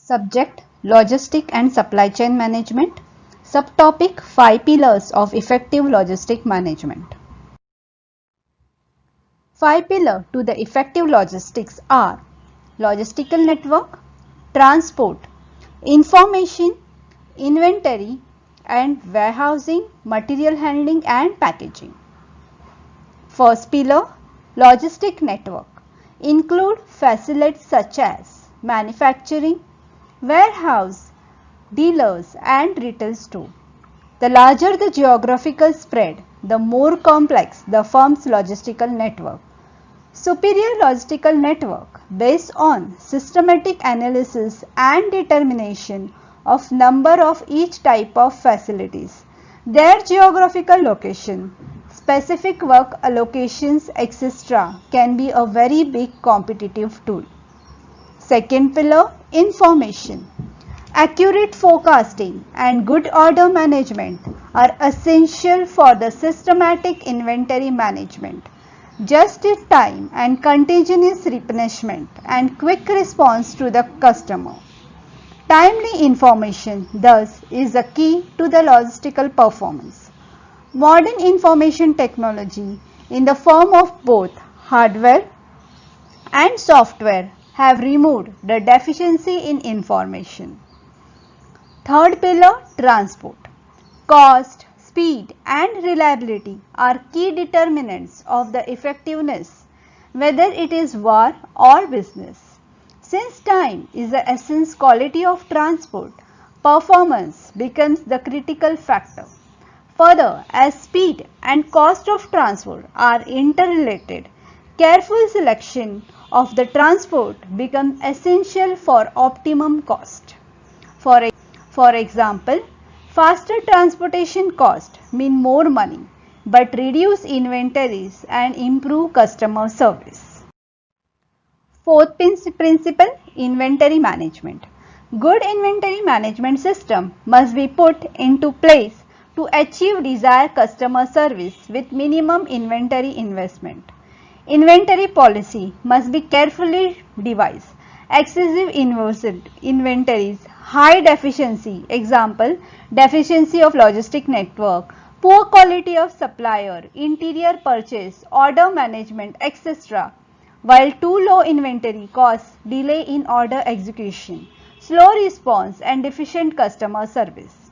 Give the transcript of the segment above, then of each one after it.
Subject: Logistic and Supply Chain Management. Subtopic: 5 Pillars of Effective Logistic Management. 5 pillars to the effective logistics are logistical network, transport, information, inventory and warehousing, material handling and packaging. First pillar, logistic network, include facilities such as manufacturing, warehouse, dealers and retail store. The larger the geographical spread, the more complex the firm's logistical network. Superior logistical network based on systematic analysis and determination of number of each type of facilities, their geographical location, specific work allocations, etc. can be a very big competitive tool. Second pillar, information. Accurate forecasting and good order management are essential for the systematic inventory management, just-in-time and continuous replenishment and quick response to the customer. Timely information thus is the key to the logistical performance. Modern information technology in the form of both hardware and software have removed the deficiency in information. Third pillar, transport. Cost, speed and reliability are key determinants of the effectiveness, whether it is war or business. Since time is the essence quality of transport, performance becomes the critical factor. Further, as speed and cost of transport are interrelated, careful selection of the transport becomes essential for optimum cost. For example, faster transportation cost mean more money but reduce inventories and improve customer service. Fourth principle, inventory management. Good inventory management system must be put into place to achieve desired customer service with minimum inventory investment. Inventory policy must be carefully devised. Excessive inventories, high deficiency, example, deficiency of logistic network, poor quality of supplier, interior purchase, order management, etc. While too low inventory causes delay in order execution, slow response and deficient customer service.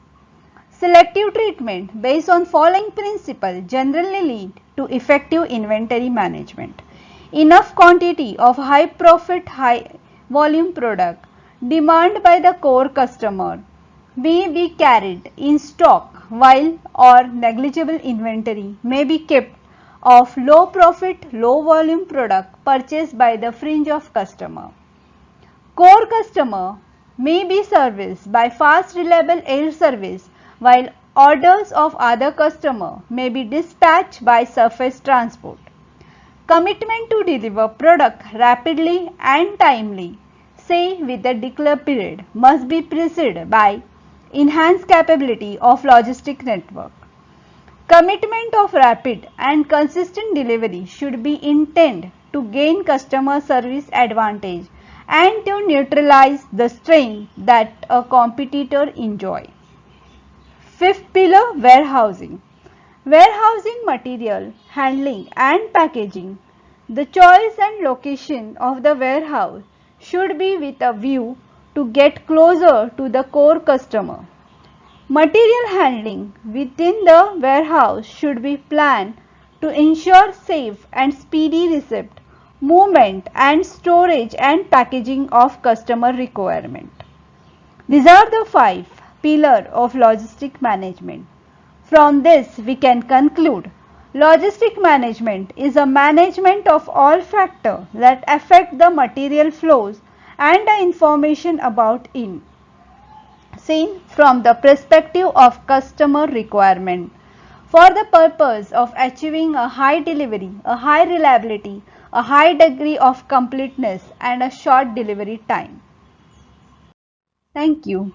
Selective treatment based on following principle generally lead to effective inventory management. Enough quantity of high profit, high volume product demand by the core customer may be carried in stock while or negligible inventory may be kept of low profit, low volume product purchased by the fringe of customer. Core customer may be serviced by fast reliable air service while orders of other customer may be dispatched by surface transport. Commitment to deliver product rapidly and timely, say with a declared period, must be preceded by enhanced capability of logistic network. Commitment of rapid and consistent delivery should be intended to gain customer service advantage and to neutralize the strain that a competitor enjoy. Fifth pillar, warehousing. Warehousing, material handling and packaging. The choice and location of the warehouse should be with a view to get closer to the core customer. Material handling within the warehouse should be planned to ensure safe and speedy receipt, movement and storage and packaging of customer requirement. These are the 5 pillars of logistic management. From this we can conclude logistic management is a management of all factors that affect the material flows and the information about it, seen from the perspective of customer requirement for the purpose of achieving a high delivery, a high reliability, a high degree of completeness and a short delivery time. Thank you.